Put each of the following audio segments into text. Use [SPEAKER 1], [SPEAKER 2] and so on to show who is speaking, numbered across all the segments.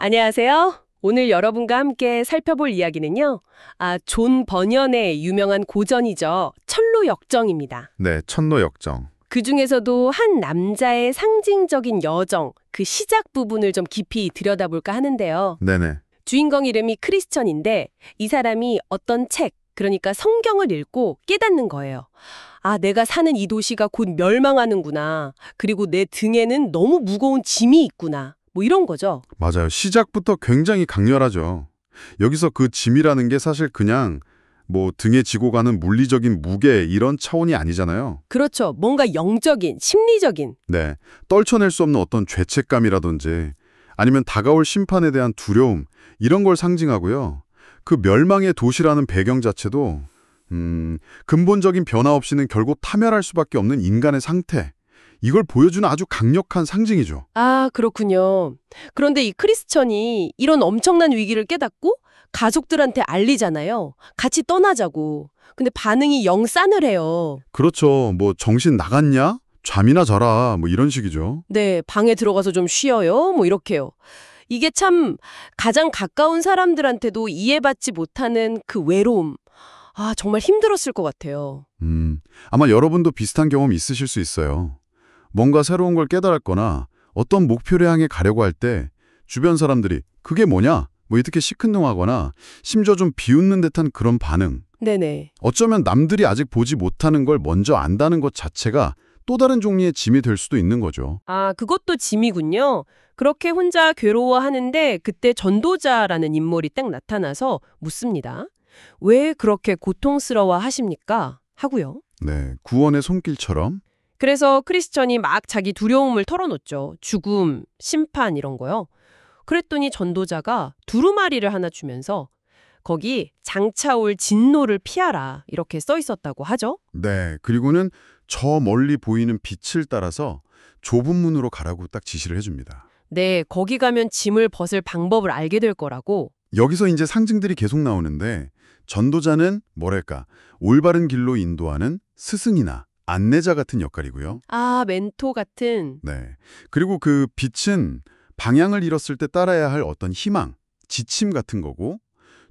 [SPEAKER 1] 안녕하세요. 오늘 여러분과 함께 살펴볼 이야기는요. 존 버년의 유명한 고전이죠. 철로역정입니다.
[SPEAKER 2] 네, 천노역정.
[SPEAKER 1] 그중에서도 한 남자의 상징적인 여정, 그 시작 부분을 좀 깊이 들여다볼까 하는데요.
[SPEAKER 2] 네네.
[SPEAKER 1] 주인공 이름이 크리스천인데 이 사람이 어떤 책, 그러니까 성경을 읽고 깨닫는 거예요. 내가 사는 이 도시가 곧 멸망하는구나. 그리고 내 등에는 너무 무거운 짐이 있구나. 뭐 이런 거죠.
[SPEAKER 2] 맞아요. 시작부터 굉장히 강렬하죠. 여기서 그 짐이라는 게 사실 그냥 등에 지고 가는 물리적인 무게 이런 차원이 아니잖아요.
[SPEAKER 1] 그렇죠. 뭔가 영적인, 심리적인.
[SPEAKER 2] 네. 떨쳐낼 수 없는 어떤 죄책감이라든지 아니면 다가올 심판에 대한 두려움 이런 걸 상징하고요. 그 멸망의 도시라는 배경 자체도 근본적인 변화 없이는 결국 타멸할 수밖에 없는 인간의 상태. 이걸 보여주는 아주 강력한 상징이죠.
[SPEAKER 1] 그렇군요. 그런데 이 크리스천이 이런 엄청난 위기를 깨닫고 가족들한테 알리잖아요. 같이 떠나자고. 근데 반응이 영 싸늘해요.
[SPEAKER 2] 그렇죠. 정신 나갔냐? 잠이나 자라. 이런 식이죠.
[SPEAKER 1] 네, 방에 들어가서 좀 쉬어요. 뭐 이렇게요. 이게 참 가장 가까운 사람들한테도 이해받지 못하는 그 외로움. 정말 힘들었을 것 같아요.
[SPEAKER 2] 아마 여러분도 비슷한 경험 있으실 수 있어요. 뭔가 새로운 걸 깨달았거나 어떤 목표를 향해 가려고 할 때 주변 사람들이 그게 뭐냐? 이렇게 시큰둥하거나 심지어 좀 비웃는 듯한 그런 반응.
[SPEAKER 1] 네네.
[SPEAKER 2] 어쩌면 남들이 아직 보지 못하는 걸 먼저 안다는 것 자체가 또 다른 종류의 짐이 될 수도 있는 거죠.
[SPEAKER 1] 그것도 짐이군요. 그렇게 혼자 괴로워하는데 그때 전도자라는 인물이 딱 나타나서 묻습니다. 왜 그렇게 고통스러워 하십니까? 하고요.
[SPEAKER 2] 네, 구원의 손길처럼.
[SPEAKER 1] 그래서 크리스천이 막 자기 두려움을 털어놓죠. 죽음, 심판 이런 거요. 그랬더니 전도자가 두루마리를 하나 주면서 거기 장차올 진노를 피하라 이렇게 써 있었다고 하죠.
[SPEAKER 2] 네, 그리고는 저 멀리 보이는 빛을 따라서 좁은 문으로 가라고 딱 지시를 해줍니다.
[SPEAKER 1] 네, 거기 가면 짐을 벗을 방법을 알게 될 거라고.
[SPEAKER 2] 여기서 이제 상징들이 계속 나오는데 전도자는 올바른 길로 인도하는 스승이나 안내자 같은 역할이고요.
[SPEAKER 1] 멘토 같은.
[SPEAKER 2] 네. 그리고 그 빛은 방향을 잃었을 때 따라야 할 어떤 희망, 지침 같은 거고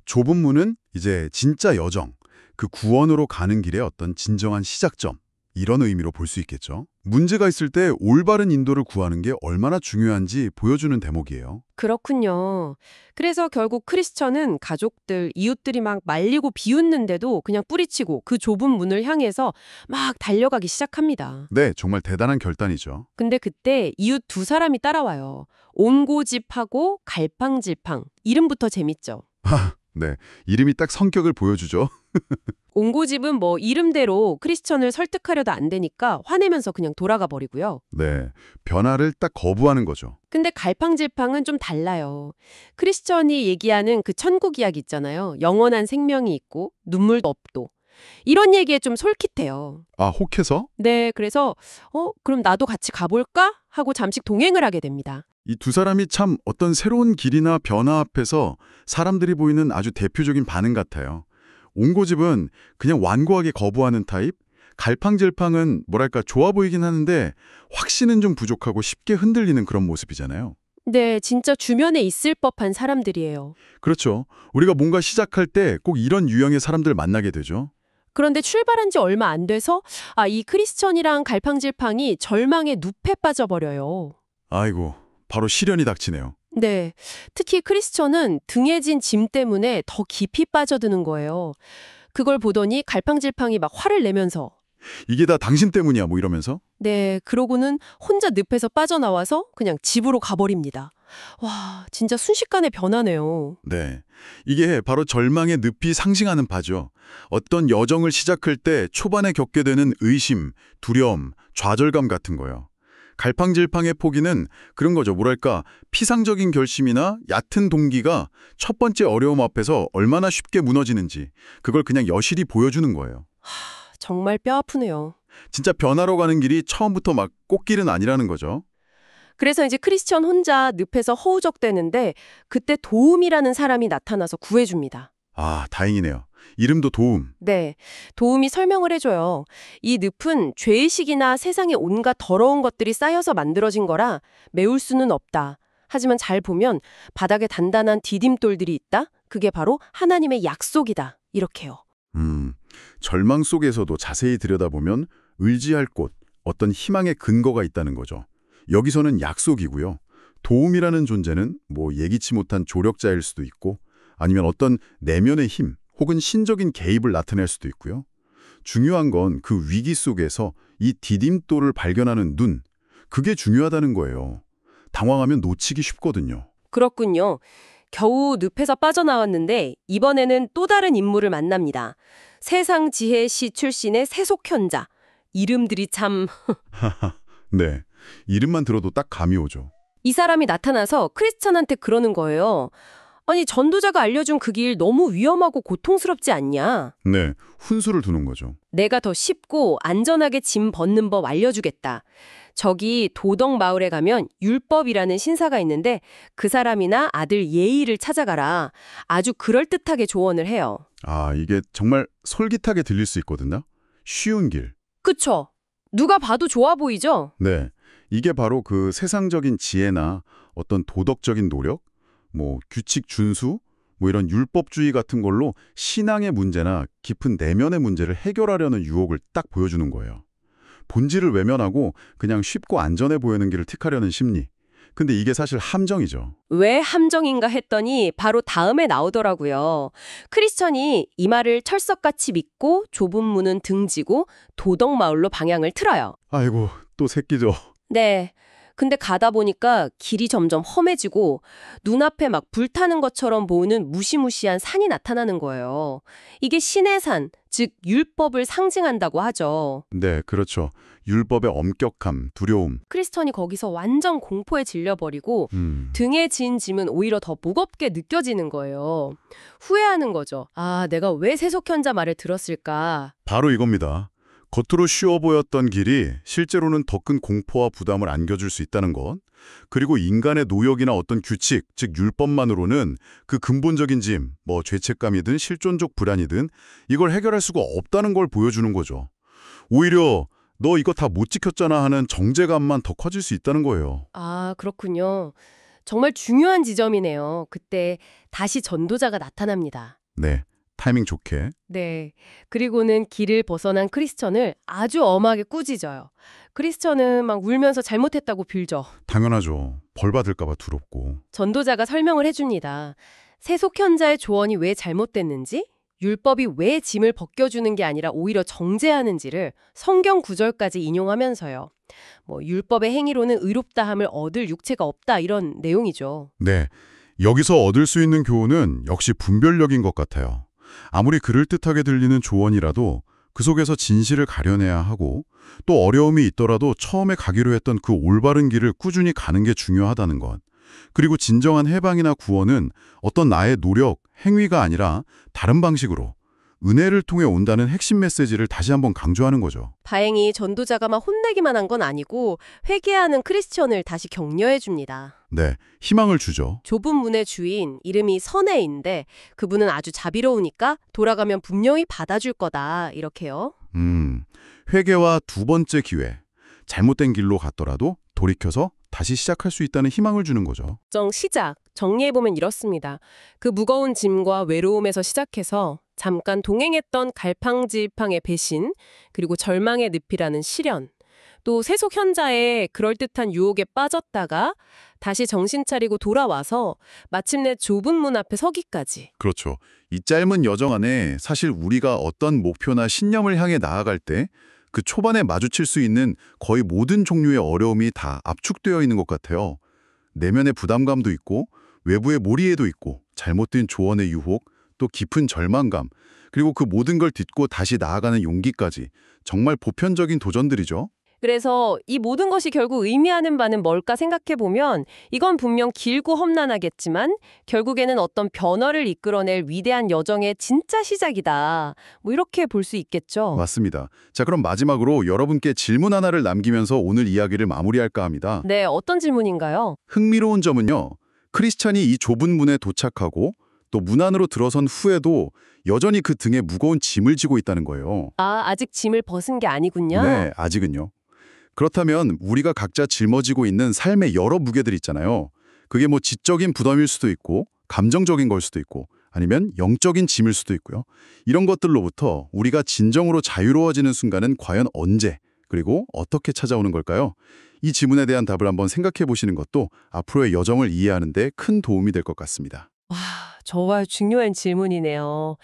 [SPEAKER 2] 좁은 문은 이제 진짜 여정, 그 구원으로 가는 길의 어떤 진정한 시작점. 이런 의미로 볼 수 있겠죠. 문제가 있을 때 올바른 인도를 구하는 게 얼마나 중요한지 보여주는 대목이에요.
[SPEAKER 1] 그렇군요. 그래서 결국 크리스천은 가족들, 이웃들이 막 말리고 비웃는데도 그냥 뿌리치고 그 좁은 문을 향해서 막 달려가기 시작합니다.
[SPEAKER 2] 네, 정말 대단한 결단이죠.
[SPEAKER 1] 근데 그때 이웃 두 사람이 따라와요. 옹고집하고 갈팡질팡. 이름부터 재밌죠.
[SPEAKER 2] 네, 이름이 딱 성격을 보여주죠.
[SPEAKER 1] 옹고집은 이름대로 크리스천을 설득하려도 안 되니까 화내면서 그냥 돌아가 버리고요.
[SPEAKER 2] 네, 변화를 딱 거부하는 거죠.
[SPEAKER 1] 근데 갈팡질팡은 좀 달라요. 크리스천이 얘기하는 그 천국 이야기 있잖아요. 영원한 생명이 있고 눈물도 없도. 이런 얘기에 좀 솔깃해요.
[SPEAKER 2] 혹해서?
[SPEAKER 1] 네, 그래서 그럼 나도 같이 가볼까? 하고 잠시 동행을 하게 됩니다.
[SPEAKER 2] 이 두 사람이 참 어떤 새로운 길이나 변화 앞에서 사람들이 보이는 아주 대표적인 반응 같아요. 옹고집은 그냥 완고하게 거부하는 타입, 갈팡질팡은 좋아 보이긴 하는데 확신은 좀 부족하고 쉽게 흔들리는 그런 모습이잖아요.
[SPEAKER 1] 네, 진짜 주변에 있을 법한 사람들이에요.
[SPEAKER 2] 그렇죠. 우리가 뭔가 시작할 때 꼭 이런 유형의 사람들 만나게 되죠.
[SPEAKER 1] 그런데 출발한 지 얼마 안 돼서 이 크리스천이랑 갈팡질팡이 절망의 늪에 빠져버려요.
[SPEAKER 2] 아이고, 바로 시련이 닥치네요.
[SPEAKER 1] 네, 특히 크리스천은 등에 진 짐 때문에 더 깊이 빠져드는 거예요. 그걸 보더니 갈팡질팡이 막 화를 내면서
[SPEAKER 2] 이게 다 당신 때문이야 이러면서.
[SPEAKER 1] 네, 그러고는 혼자 늪에서 빠져나와서 그냥 집으로 가버립니다. 와, 진짜 순식간에 변하네요.
[SPEAKER 2] 네, 이게 바로 절망의 늪이 상징하는 바죠. 어떤 여정을 시작할 때 초반에 겪게 되는 의심, 두려움, 좌절감 같은 거요. 갈팡질팡의 포기는 그런 거죠. 피상적인 결심이나 얕은 동기가 첫 번째 어려움 앞에서 얼마나 쉽게 무너지는지 그걸 그냥 여실히 보여주는 거예요.
[SPEAKER 1] 정말 뼈 아프네요.
[SPEAKER 2] 진짜 변화로 가는 길이 처음부터 막 꽃길은 아니라는 거죠.
[SPEAKER 1] 그래서 이제 크리스천 혼자 늪에서 허우적대는데 그때 도움이라는 사람이 나타나서 구해줍니다.
[SPEAKER 2] 다행이네요. 이름도 도움.
[SPEAKER 1] 네, 도움이 설명을 해줘요. 이 늪은 죄의식이나 세상의 온갖 더러운 것들이 쌓여서 만들어진 거라 메울 수는 없다. 하지만 잘 보면 바닥에 단단한 디딤돌들이 있다? 그게 바로 하나님의 약속이다. 이렇게요.
[SPEAKER 2] 절망 속에서도 자세히 들여다보면 의지할 곳, 어떤 희망의 근거가 있다는 거죠. 여기서는 약속이고요. 도움이라는 존재는 뭐 예기치 못한 조력자일 수도 있고 아니면 어떤 내면의 힘 혹은 신적인 개입을 나타낼 수도 있고요. 중요한 건 그 위기 속에서 이 디딤돌을 발견하는 눈, 그게 중요하다는 거예요. 당황하면 놓치기 쉽거든요.
[SPEAKER 1] 그렇군요. 겨우 늪에서 빠져나왔는데 이번에는 또 다른 인물을 만납니다. 세상 지혜 시 출신의 세속현자. 이름들이 참...
[SPEAKER 2] 네, 이름만 들어도 딱 감이 오죠.
[SPEAKER 1] 이 사람이 나타나서 크리스천한테 그러는 거예요. 아니, 전도자가 알려준 그 길 너무 위험하고 고통스럽지 않냐?
[SPEAKER 2] 네, 훈수를 두는 거죠.
[SPEAKER 1] 내가 더 쉽고 안전하게 짐 벗는 법 알려주겠다. 저기 도덕 마을에 가면 율법이라는 신사가 있는데 그 사람이나 아들 예의를 찾아가라. 아주 그럴듯하게 조언을 해요.
[SPEAKER 2] 아, 이게 정말 솔깃하게 들릴 수 있거든요. 쉬운 길.
[SPEAKER 1] 그쵸? 누가 봐도 좋아 보이죠?
[SPEAKER 2] 네, 이게 바로 그 세상적인 지혜나 어떤 도덕적인 노력, 뭐 규칙 준수, 뭐 이런 율법주의 같은 걸로 신앙의 문제나 깊은 내면의 문제를 해결하려는 유혹을 딱 보여주는 거예요. 본질을 외면하고 그냥 쉽고 안전해 보이는 길을 택하려는 심리. 근데 이게 사실 함정이죠.
[SPEAKER 1] 왜 함정인가 했더니 바로 다음에 나오더라고요. 크리스천이 이 말을 철석같이 믿고 좁은 문은 등지고 도덕 마을로 방향을 틀어요.
[SPEAKER 2] 아이고, 또 새끼죠.
[SPEAKER 1] 네. 근데 가다 보니까 길이 점점 험해지고 눈앞에 막 불타는 것처럼 보이는 무시무시한 산이 나타나는 거예요. 이게 신의 산, 즉 율법을 상징한다고 하죠.
[SPEAKER 2] 네, 그렇죠. 율법의 엄격함, 두려움.
[SPEAKER 1] 크리스천이 거기서 완전 공포에 질려버리고 등에 진 짐은 오히려 더 무겁게 느껴지는 거예요. 후회하는 거죠. 아, 내가 왜 세속현자 말을 들었을까?
[SPEAKER 2] 바로 이겁니다. 겉으로 쉬워 보였던 길이 실제로는 더 큰 공포와 부담을 안겨줄 수 있다는 것. 그리고 인간의 노역이나 어떤 규칙, 즉 율법만으로는 그 근본적인 짐, 뭐 죄책감이든 실존적 불안이든 이걸 해결할 수가 없다는 걸 보여주는 거죠. 오히려 너 이거 다 못 지켰잖아 하는 정죄감만 더 커질 수 있다는 거예요.
[SPEAKER 1] 아, 그렇군요. 정말 중요한 지점이네요. 그때 다시 전도자가 나타납니다.
[SPEAKER 2] 네, 타이밍 좋게.
[SPEAKER 1] 네. 그리고는 길을 벗어난 크리스천을 아주 엄하게 꾸짖어요. 크리스천은 막 울면서 잘못했다고 빌죠.
[SPEAKER 2] 당연하죠. 벌 받을까 봐 두렵고.
[SPEAKER 1] 전도자가 설명을 해줍니다. 세속현자의 조언이 왜 잘못됐는지, 율법이 왜 짐을 벗겨주는 게 아니라 오히려 정죄하는지를 성경 구절까지 인용하면서요. 뭐 율법의 행위로는 의롭다함을 얻을 육체가 없다 이런 내용이죠.
[SPEAKER 2] 네, 여기서 얻을 수 있는 교훈은 역시 분별력인 것 같아요. 아무리 그럴듯하게 들리는 조언이라도 그 속에서 진실을 가려내야 하고 또 어려움이 있더라도 처음에 가기로 했던 그 올바른 길을 꾸준히 가는 게 중요하다는 것. 그리고 진정한 해방이나 구원은 어떤 나의 노력, 행위가 아니라 다른 방식으로 은혜를 통해 온다는 핵심 메시지를 다시 한번 강조하는 거죠.
[SPEAKER 1] 다행히 전도자가 막 혼내기만 한 건 아니고 회개하는 크리스천을 다시 격려해 줍니다.
[SPEAKER 2] 네, 희망을 주죠.
[SPEAKER 1] 좁은 문의 주인, 이름이 선혜인데 그분은 아주 자비로우니까 돌아가면 분명히 받아줄 거다, 이렇게요.
[SPEAKER 2] 회개와 두 번째 기회. 잘못된 길로 갔더라도 돌이켜서 다시 시작할 수 있다는 희망을 주는 거죠.
[SPEAKER 1] 시작, 정리해보면 이렇습니다. 그 무거운 짐과 외로움에서 시작해서 잠깐 동행했던 갈팡질팡의 배신, 그리고 절망의 늪이라는 시련, 또 세속현자의 그럴듯한 유혹에 빠졌다가 다시 정신 차리고 돌아와서 마침내 좁은 문 앞에 서기까지.
[SPEAKER 2] 그렇죠. 이 짧은 여정 안에 사실 우리가 어떤 목표나 신념을 향해 나아갈 때 그 초반에 마주칠 수 있는 거의 모든 종류의 어려움이 다 압축되어 있는 것 같아요. 내면의 부담감도 있고 외부의 몰이해도 있고 잘못된 조언의 유혹, 또 깊은 절망감, 그리고 그 모든 걸 딛고 다시 나아가는 용기까지 정말 보편적인 도전들이죠.
[SPEAKER 1] 그래서 이 모든 것이 결국 의미하는 바는 뭘까 생각해보면 이건 분명 길고 험난하겠지만 결국에는 어떤 변화를 이끌어낼 위대한 여정의 진짜 시작이다. 뭐 이렇게 볼 수 있겠죠.
[SPEAKER 2] 맞습니다. 자, 그럼 마지막으로 여러분께 질문 하나를 남기면서 오늘 이야기를 마무리할까 합니다.
[SPEAKER 1] 네, 어떤 질문인가요?
[SPEAKER 2] 흥미로운 점은요. 크리스찬이 이 좁은 문에 도착하고 또 문 안으로 들어선 후에도 여전히 그 등에 무거운 짐을 지고 있다는 거예요.
[SPEAKER 1] 아, 아직 짐을 벗은 게 아니군요.
[SPEAKER 2] 네, 아직은요. 그렇다면 우리가 각자 짊어지고 있는 삶의 여러 무게들 있잖아요. 그게 뭐 지적인 부담일 수도 있고 감정적인 걸 수도 있고 아니면 영적인 짐일 수도 있고요. 이런 것들로부터 우리가 진정으로 자유로워지는 순간은 과연 언제 그리고 어떻게 찾아오는 걸까요? 이 질문에 대한 답을 한번 생각해 보시는 것도 앞으로의 여정을 이해하는 데 큰 도움이 될 것 같습니다.
[SPEAKER 1] 와, 정말 중요한 질문이네요.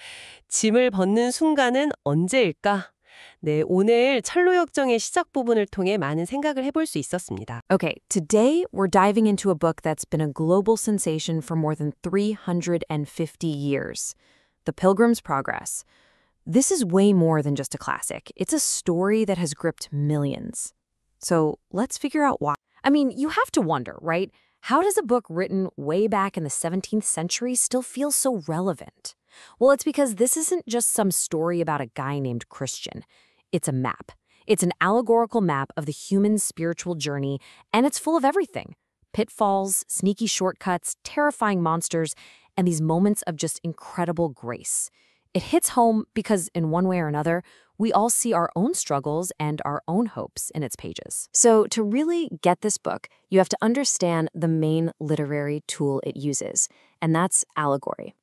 [SPEAKER 1] 짐을 벗는 순간은 언제일까? 네, 오늘 철로역정의 시작 부분을 통해 많은 생각을 해볼 수 있었습니다.
[SPEAKER 3] Okay, today we're diving into a book that's been a global sensation for more than 350 years. The Pilgrim's Progress. This is way more than just a classic. It's a story that has gripped millions. So let's figure out why. I mean, you have to wonder, right? How does a book written way back in the 17th century still feel so relevant? Well, it's because this isn't just some story about a guy named Christian. It's a map. It's an allegorical map of the human spiritual journey, and it's full of everything. Pitfalls, sneaky shortcuts, terrifying monsters, and these moments of just incredible grace. It hits home because, in one way or another, we all see our own struggles and our own hopes in its pages. So, to really get this book, you have to understand the main literary tool it uses, and that's allegory.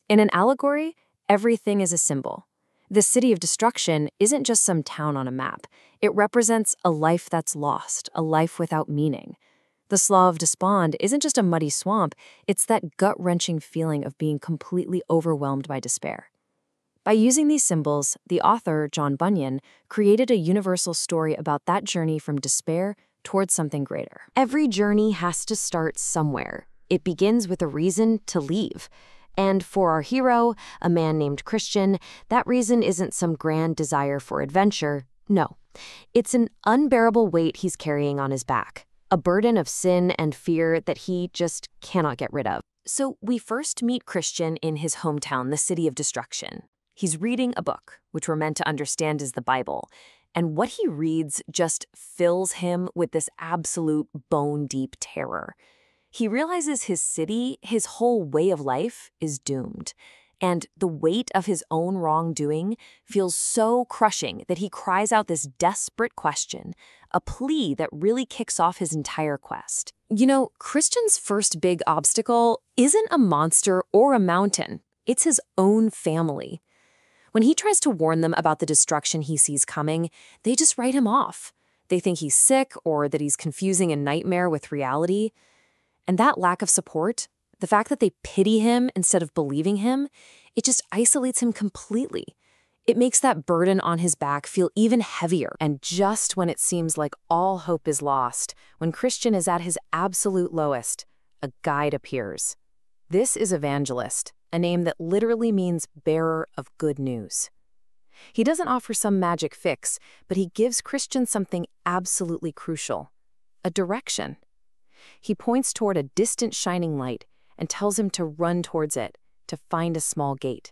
[SPEAKER 3] In an allegory, everything is a symbol. The city of destruction isn't just some town on a map. It represents a life that's lost, a life without meaning. The Slough of Despond isn't just a muddy swamp, it's that gut-wrenching feeling of being completely overwhelmed by despair. By using these symbols, the author, John Bunyan, created a universal story about that journey from despair towards something greater. Every journey has to start somewhere. It begins with a reason to leave. And for our hero, a man named Christian, that reason isn't some grand desire for adventure. No, it's an unbearable weight he's carrying on his back, a burden of sin and fear that he just cannot get rid of. So we first meet Christian in his hometown, the city of destruction. He's reading a book, which we're meant to understand is the Bible, and what he reads just fills him with this absolute bone-deep terror. He realizes his city, his whole way of life, is doomed. And the weight of his own wrongdoing feels so crushing that he cries out this desperate question, a plea that really kicks off his entire quest. You know, Christian's first big obstacle isn't a monster or a mountain. It's his own family. When he tries to warn them about the destruction he sees coming, they just write him off. They think he's sick or that he's confusing a nightmare with reality. And that lack of support, the fact that they pity him instead of believing him, it just isolates him completely. It makes that burden on his back feel even heavier. And just when it seems like all hope is lost, when Christian is at his absolute lowest, a guide appears. This is Evangelist, a name that literally means bearer of good news. He doesn't offer some magic fix, but he gives Christian something absolutely crucial, a direction. He points toward a distant shining light and tells him to run towards it, to find a small gate.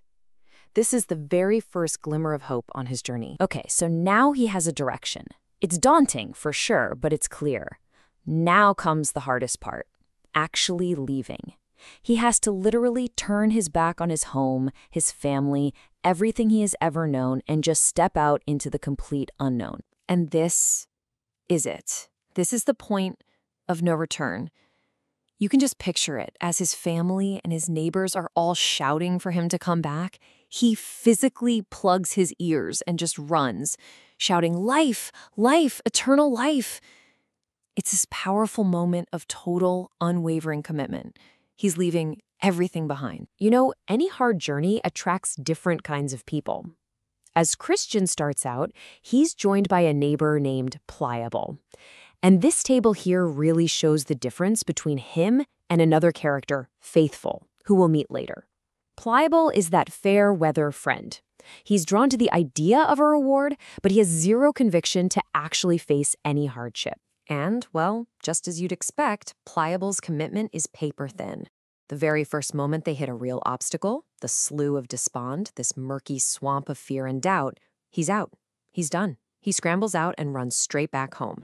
[SPEAKER 3] This is the very first glimmer of hope on his journey. Okay, so now he has a direction. It's daunting, for sure, but it's clear. Now comes the hardest part, actually leaving. He has to literally turn his back on his home, his family, everything he has ever known, and just step out into the complete unknown. And this is it. This is the point of no return. You can just picture it as his family and his neighbors are all shouting for him to come back. He physically plugs his ears and just runs, shouting, "Life, life, eternal life." It's this powerful moment of total, unwavering commitment. He's leaving everything behind. You know, any hard journey attracts different kinds of people. As Christian starts out, he's joined by a neighbor named Pliable. And this table here really shows the difference between him and another character, Faithful, who we'll meet later. Pliable is that fair-weather friend. He's drawn to the idea of a reward, but he has zero conviction to actually face any hardship. And, well, just as you'd expect, Pliable's commitment is paper-thin. The very first moment they hit a real obstacle, the Slough of Despond, this murky swamp of fear and doubt, he's out. He's done. He scrambles out and runs straight back home.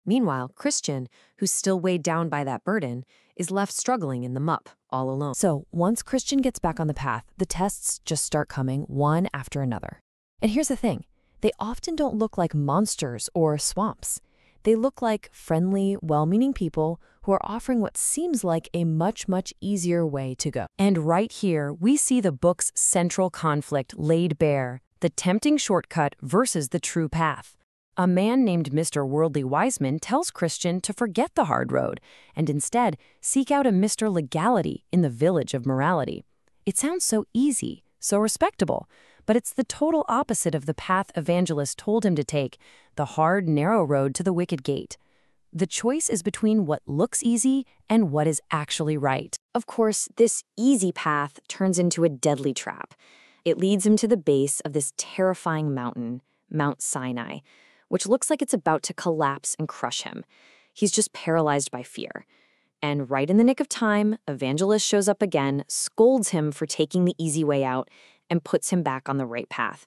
[SPEAKER 3] Meanwhile, Christian, who's still weighed down by that burden, is left struggling in the mup, all alone. So, once Christian gets back on the path, the tests just start coming one after another. And here's the thing. They often don't look like monsters or swamps. They look like friendly, well-meaning people who are offering what seems like a much, much easier way to go. And right here, we see the book's central conflict laid bare, the tempting shortcut versus the true path. A man named Mr. Worldly Wiseman tells Christian to forget the hard road and instead seek out a Mr. Legality in the village of morality. It sounds so easy, so respectable, but it's the total opposite of the path Evangelist told him to take, the hard, narrow road to the wicket gate. The choice is between what looks easy and what is actually right.
[SPEAKER 4] Of course, this easy path turns into a deadly trap. It leads him to the base of this terrifying mountain, Mount Sinai, which looks like it's about to collapse and crush him. He's just paralyzed by fear. And right in the nick of time, Evangelist shows up again, scolds him for taking the easy way out, and puts him back on the right path.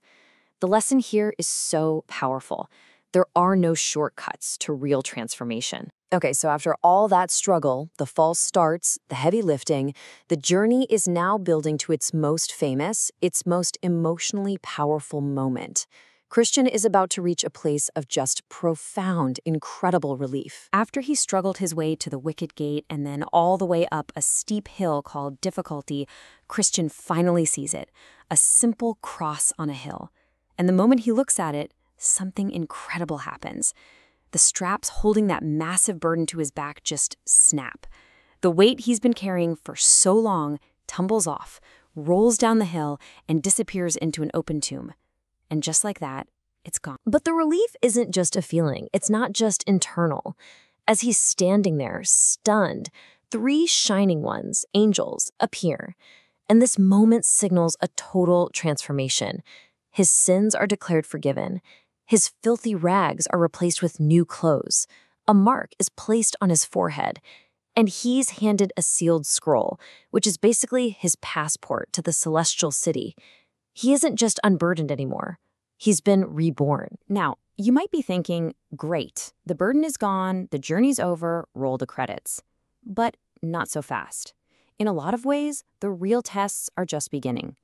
[SPEAKER 4] The lesson here is so powerful. There are no shortcuts to real transformation.
[SPEAKER 3] Okay, so after all that struggle, the false starts, the heavy lifting, the journey is now building to its most famous, its most emotionally powerful moment. Christian is about to reach a place of just profound, incredible relief. After he struggled his way to the wicket gate and then all the way up a steep hill called difficulty, Christian finally sees it, a simple cross on a hill. And the moment he looks at it, something incredible happens. The straps holding that massive burden to his back just snap. The weight he's been carrying for so long tumbles off, rolls down the hill, and disappears into an open tomb. And just like that, it's gone.
[SPEAKER 4] But the relief isn't just a feeling. It's not just internal. As he's standing there, stunned, 3 shining ones, angels, appear. And this moment signals a total transformation. His sins are declared forgiven. His filthy rags are replaced with new clothes. A mark is placed on his forehead. And he's handed a sealed scroll, which is basically his passport to the celestial city. He isn't just unburdened anymore. He's been reborn.
[SPEAKER 3] Now, you might be thinking, great, the burden is gone, the journey's over, roll the credits. But not so fast. In a lot of ways, the real tests are just beginning.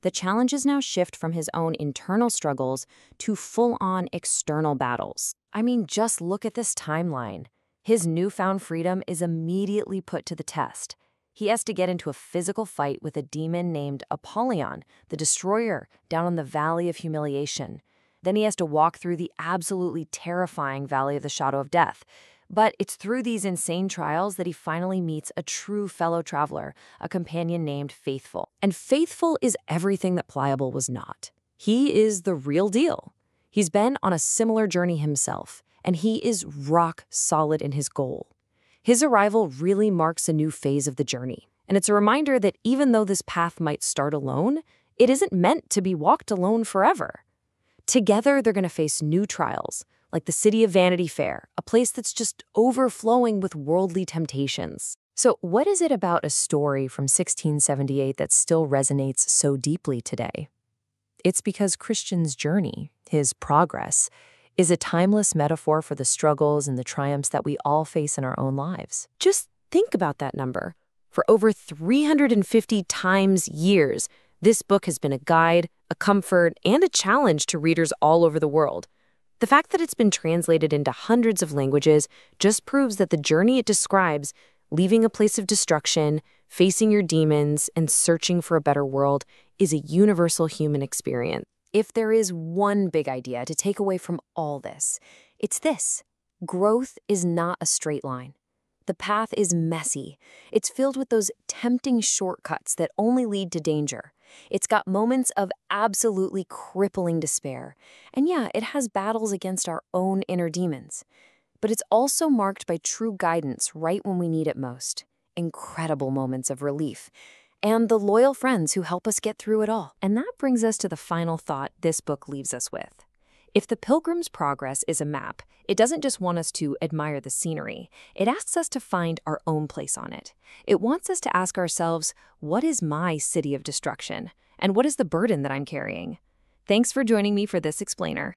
[SPEAKER 3] The challenges now shift from his own internal struggles to full-on external battles. I mean, just look at this timeline. His newfound freedom is immediately put to the test. He has to get into a physical fight with a demon named Apollyon, the Destroyer, down in the Valley of Humiliation. Then he has to walk through the absolutely terrifying Valley of the Shadow of Death. But it's through these insane trials that he finally meets a true fellow traveler, a companion named Faithful. And Faithful is everything that Pliable was not. He is the real deal. He's been on a similar journey himself, and he is rock solid in his goal. His arrival really marks a new phase of the journey, and it's a reminder that even though this path might start alone, it isn't meant to be walked alone forever. Together, they're going to face new trials, like the city of Vanity Fair, a place that's just overflowing with worldly temptations. So what is it about a story from 1678 that still resonates so deeply today? It's because Christian's journey, his progress, is a timeless metaphor for the struggles and the triumphs that we all face in our own lives. Just think about that number. For over 350 times years, this book has been a guide, a comfort, and a challenge to readers all over the world. The fact that it's been translated into hundreds of languages just proves that the journey it describes, leaving a place of destruction, facing your demons, and searching for a better world, is a universal human experience. If there is one big idea to take away from all this, it's this: growth is not a straight line. The path is messy. It's filled with those tempting shortcuts that only lead to danger. It's got moments of absolutely crippling despair. And yeah, it has battles against our own inner demons. But it's also marked by true guidance right when we need it most. Incredible moments of relief. And the loyal friends who help us get through it all. And that brings us to the final thought this book leaves us with. If the Pilgrim's Progress is a map, it doesn't just want us to admire the scenery. It asks us to find our own place on it. It wants us to ask ourselves, what is my city of destruction? And what is the burden that I'm carrying? Thanks for joining me for this explainer.